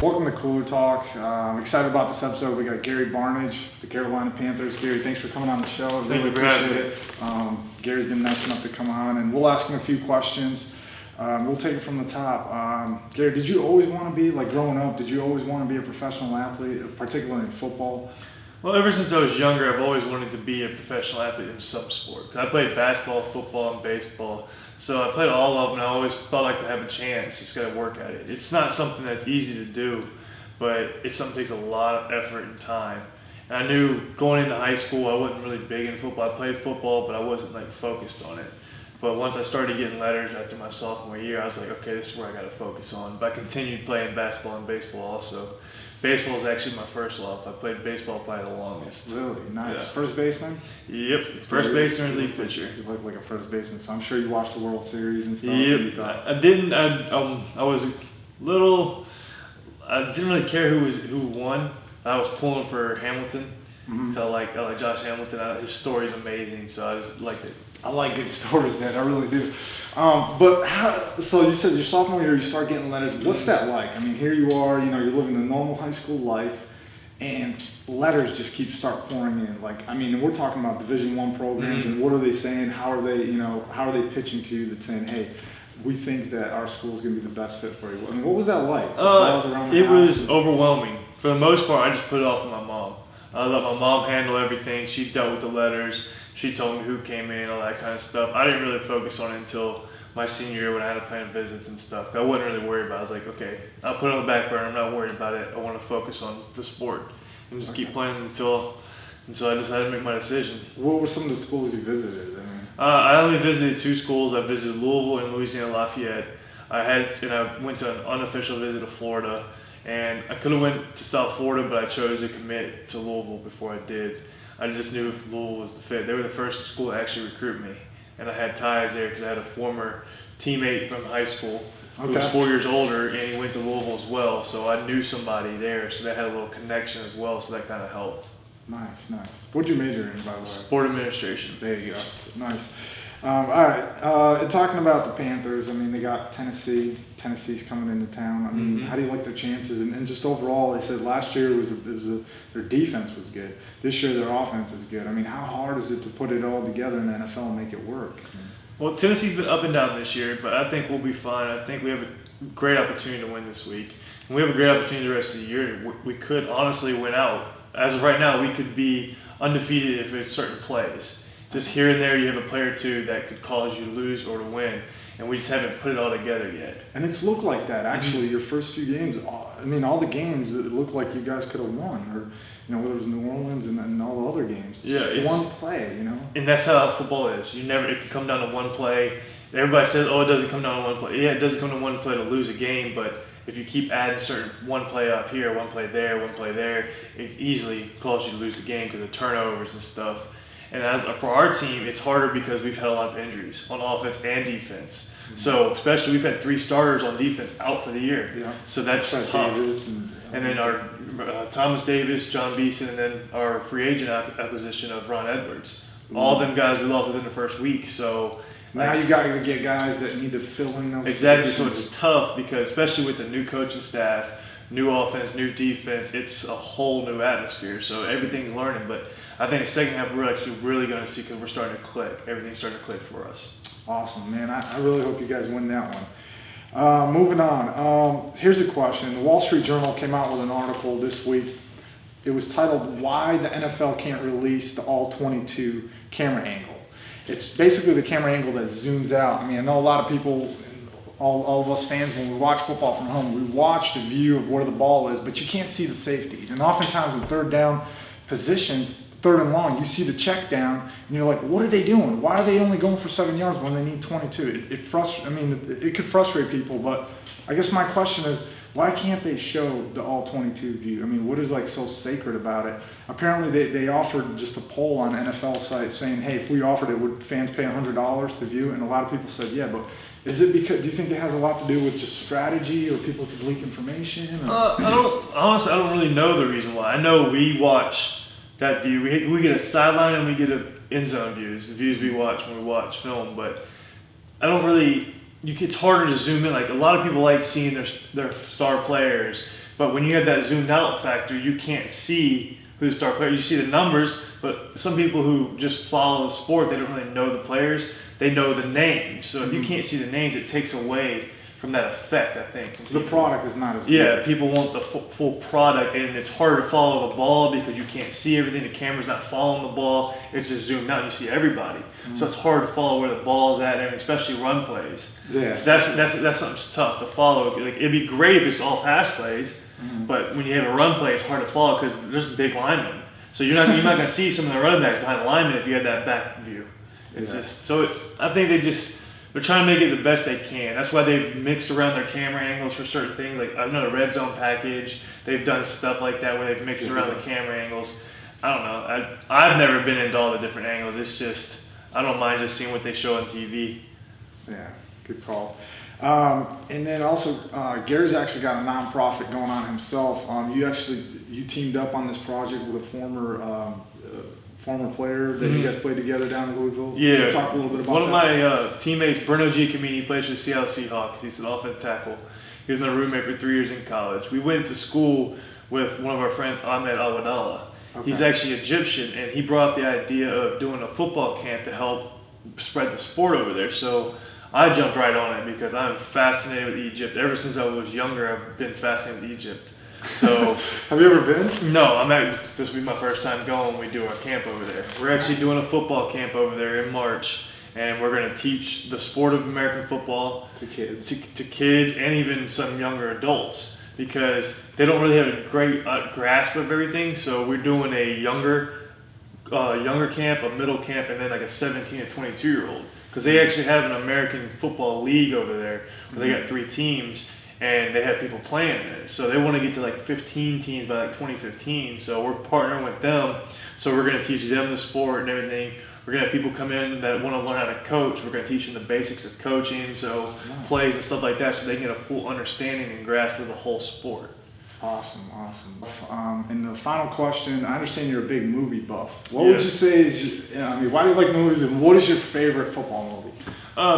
Welcome to Cooler Talk. I'm excited about this episode. We got Gary Barnidge, the Carolina Panthers. Gary, thanks for coming on the show. I really appreciate it. Gary's been nice enough to come on, and we'll ask him a few questions. We'll take it from the top. Gary, did you always want to be, like growing up, did you always want to be a professional athlete, particularly in football? Well, ever since I was younger, I've always wanted to be a professional athlete in some sport. I played basketball, football, and baseball. So I played all of them, and I always felt like I have a chance. Just got to work at it. It's not something that's easy to do, but it's something that takes a lot of effort and time. And I knew going into high school, I wasn't really big in football. I played football, but I wasn't like focused on it. But once I started getting letters after my sophomore year, I was like, okay, this is where I got to focus on. But I continued playing basketball and baseball also. Baseball is actually my first love. I played baseball probably the longest. Really? Nice. Yeah. First baseman? Yep. First baseman and relief pitcher. You look like a first baseman, so I'm sure you watched the World Series and stuff. Yep. I didn't. I was a little. I didn't really care who won. I was pulling for Hamilton. Mm-hmm. So I like Josh Hamilton. His story's amazing, so I just liked it. I like good stories, man. I really do. So you said your sophomore year, you start getting letters. What's that like? I mean, here you are, you're living a normal high school life, and letters just start pouring in. Like, I mean, we're talking about Division I programs, and what are they saying? How are they pitching to you that saying, hey, we think that our school is going to be the best fit for you? I mean, what was that like? It was overwhelming. For the most part, I just put it off on my mom. I let my mom handle everything. She dealt with the letters. She told me who came in, all that kind of stuff. I didn't really focus on it until my senior year when I had to plan visits and stuff. I wasn't really worried about it. I was like, okay, I'll put it on the back burner. I'm not worried about it. I want to focus on the sport and just keep playing until I decided to make my decision. What were some of the schools you visited? I only visited 2 schools. I visited Louisville and Louisiana Lafayette. I went to an unofficial visit to Florida. And I could have went to South Florida, but I chose to commit to Louisville before I did. I just knew if Louisville was the fit. They were the first school to actually recruit me. And I had ties there because I had a former teammate from high school who was 4 years older, and he went to Louisville as well. So I knew somebody there, so they had a little connection as well, so that kind of helped. Nice. What'd you major in, by the way? Sport administration. There you go. Nice. All right. Talking about the Panthers, I mean, they got Tennessee. Tennessee's coming into town. I mean, how do you like their chances? And just overall, they said last year their defense was good. This year their offense is good. I mean, how hard is it to put it all together in the NFL and make it work? Well, Tennessee's been up and down this year, but I think we'll be fine. I think we have a great opportunity to win this week. And we have a great opportunity the rest of the year. We could honestly win out. As of right now, we could be undefeated if it's certain plays. Just here and there, you have a player or two that could cause you to lose or to win, and we just haven't put it all together yet. And it's looked like that, actually. Your first few games, I mean, all the games, it looked like you guys could have won, or whether it was New Orleans and all the other games. Yeah, it's one play, And that's how football is. It can come down to one play. Everybody says, oh, it doesn't come down to one play. Yeah, it doesn't come to one play to lose a game, but if you keep adding one play up here, one play there, it easily causes you to lose the game because of turnovers and stuff. And for our team, it's harder because we've had a lot of injuries on offense and defense. Mm-hmm. So especially we've had 3 starters on defense out for the year. Yeah. So that's tough. And then our Thomas Davis, John Beeson, and then our free agent acquisition of Ron Edwards. Mm-hmm. All of them guys we lost within the first week. So now you got to get guys that need to fill in those exactly. So it's tough because especially with the new coaching staff, new offense, new defense, it's a whole new atmosphere. So everything's learning, but I think the second half we're actually really going to see because we're starting to click. Everything's starting to click for us. Awesome, man. I really hope you guys win that one. Moving on. Here's a question. The Wall Street Journal came out with an article this week. It was titled, Why the NFL Can't Release the All-22 Camera Angle. It's basically the camera angle that zooms out. I mean, I know a lot of people, all of us fans, when we watch football from home, we watch the view of where the ball is, but you can't see the safeties. And oftentimes in third down positions, 3rd and long, you see the check down, and you're like, what are they doing? Why are they only going for 7 yards when they need 22? It could frustrate people, but I guess my question is, why can't they show the all-22 view? I mean, what is so sacred about it? Apparently, they offered just a poll on NFL site saying, hey, if we offered it, would fans pay $100 to view? And a lot of people said, yeah, but is it because? Do you think it has a lot to do with just strategy, or people could leak information? I don't really know the reason why. I know we watch that view. We get a sideline and we get a end zone views, the views we watch when we watch film, but I don't really. It's harder to zoom in. Like a lot of people like seeing their star players But when you have that zoomed out factor, you can't see who the star player. You see the numbers, but some people who just follow the sport, they don't really know the players. They know the names. So if you can't see the names, it takes away from that effect, I think. The product is not as good. Yeah, people want the full product, and it's hard to follow the ball because you can't see everything. The camera's not following the ball. It's just zoomed out, and you see everybody. So it's hard to follow where the ball's at, and especially run plays. Yeah. So that's something tough to follow. Like, it'd be great if it's all pass plays, but when you have a run play, it's hard to follow because there's big linemen. So you're not going to see some of the running backs behind the linemen if you had that back view. It's just so. I think they're trying to make it the best they can. That's why they've mixed around their camera angles for certain things. Like, I know the red zone package, they've done stuff like that where they've mixed around the camera angles. I don't know. I've never been into all the different angles. It's just, I don't mind just seeing what they show on TV. Yeah, good call. And then also, Gary's actually got a nonprofit going on himself. You teamed up on this project with a former player that you guys played together down in Louisville. Yeah. Can you talk a little bit about One of my teammates, Bruno Giacomini, he plays for the Seattle Seahawks. He's an offensive tackle. He was my roommate for 3 years in college. We went to school with one of our friends, Ahmed Awadallah. Okay. He's actually Egyptian, and he brought up the idea of doing a football camp to help spread the sport over there. So I jumped right on it because I'm fascinated with Egypt. Ever since I was younger, I've been fascinated with Egypt. So, have you ever been? No, this will be my first time going. We do our camp over there. We're actually doing a football camp over there in March, and we're going to teach the sport of American football to kids, to kids, and even some younger adults because they don't really have a great grasp of everything. So we're doing a younger camp, a middle camp, and then like a 17 to 22-year-old because they actually have an American football league over there where they got 3 teams. And they have people playing in it. So they want to get to like 15 teams by like 2015. So we're partnering with them. So we're going to teach them the sport and everything. We're going to have people come in that want to learn how to coach. We're going to teach them the basics of coaching, so plays and stuff like that, so they can get a full understanding and grasp of the whole sport. Awesome. And the final question, I understand you're a big movie buff. What would you say is, why do you like movies, and what is your favorite football movie?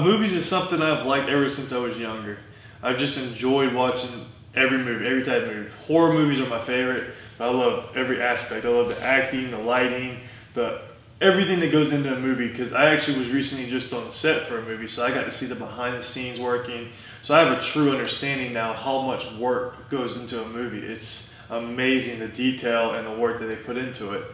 Movies is something I've liked ever since I was younger. I've just enjoyed watching every movie, every type of movie. Horror movies are my favorite. I love every aspect. I love the acting, the lighting, everything that goes into a movie, because I actually was recently just on set for a movie, so I got to see the behind the scenes working. So I have a true understanding now how much work goes into a movie. It's amazing the detail and the work that they put into it.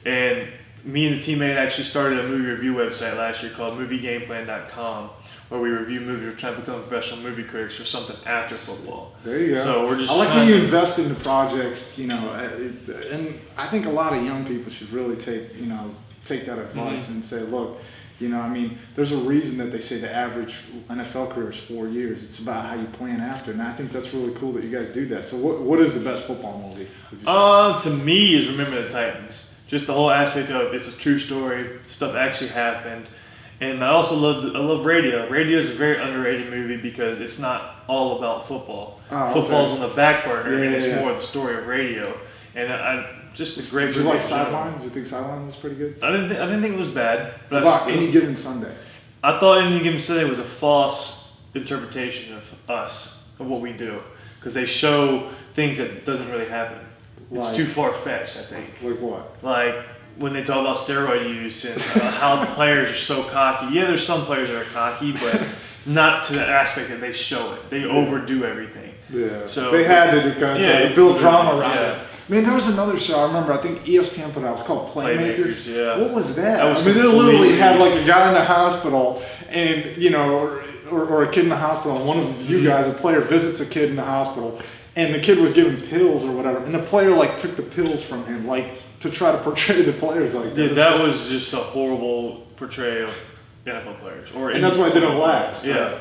And me and the teammate actually started a movie review website last year called moviegameplan.com, where we review movies. We're trying to become professional movie critics for something after football. There you go. So we're just I like how you invest in the projects, and I think a lot of young people should really take that advice and say, look, there's a reason that they say the average NFL career is 4 years. It's about how you plan after, and I think that's really cool that you guys do that. So what is the best football movie? To me is Remember the Titans. Just the whole aspect of it's a true story, stuff actually happened. And I also love Radio. Radio is a very underrated movie because it's not all about football. Football's on the back burner, and it's more the story of radio. And just a great movie. Did you like Sideline? Did you think Sideline was pretty good? I didn't think it was bad. But about Any Given Sunday? I thought Any Given Sunday was a false interpretation of us, of what we do. Because they show things that doesn't really happen. It's too far-fetched, I think. Like what? Like when they talk about steroid use and how the players are so cocky. Yeah, there's some players that are cocky, but not to the aspect that they show it. They overdo everything. Yeah. So they had to kind of build drama around it. Man, there was another show I remember. I think ESPN put out. It was called Playmakers. Yeah. What was that? They literally had like a guy in the hospital, and or a kid in the hospital. And one of you guys, a player, visits a kid in the hospital. And the kid was given pills or whatever, and the player took the pills from him, to try to portray the players like that. Yeah, that was just a horrible portrayal of NFL players. And that's why it didn't last. Yeah,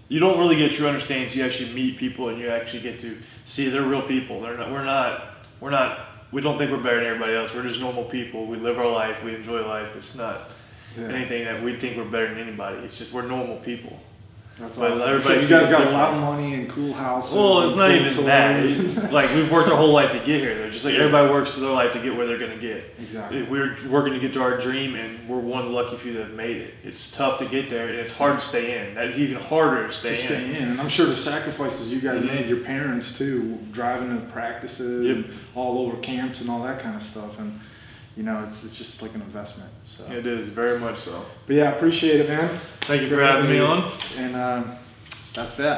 you don't really get true understanding until you actually meet people and you actually get to see they're real people. We don't think we're better than everybody else. We're just normal people. We live our life. We enjoy life. It's not anything that we think we're better than anybody. It's just we're normal people. That's But awesome. everybody So you sees guys it got a different. lot of money and cool houses. Well, it's and not cool even that. toys. Like, we've worked our whole life to get here. They're just like everybody works their life to get where they're going to get. Exactly. We're working to get to our dream, and we're one of the lucky few that have made it. It's tough to get there, and it's hard to stay in. That's even harder to stay To in. stay in, and I'm sure the sacrifices you guys made, your parents too, driving to practices, Yep. and all over camps and all that kind of stuff, and you know, it's just like an investment. So, It is, very much so. but yeah, I appreciate it, man. Thank you for having me on. And that's that.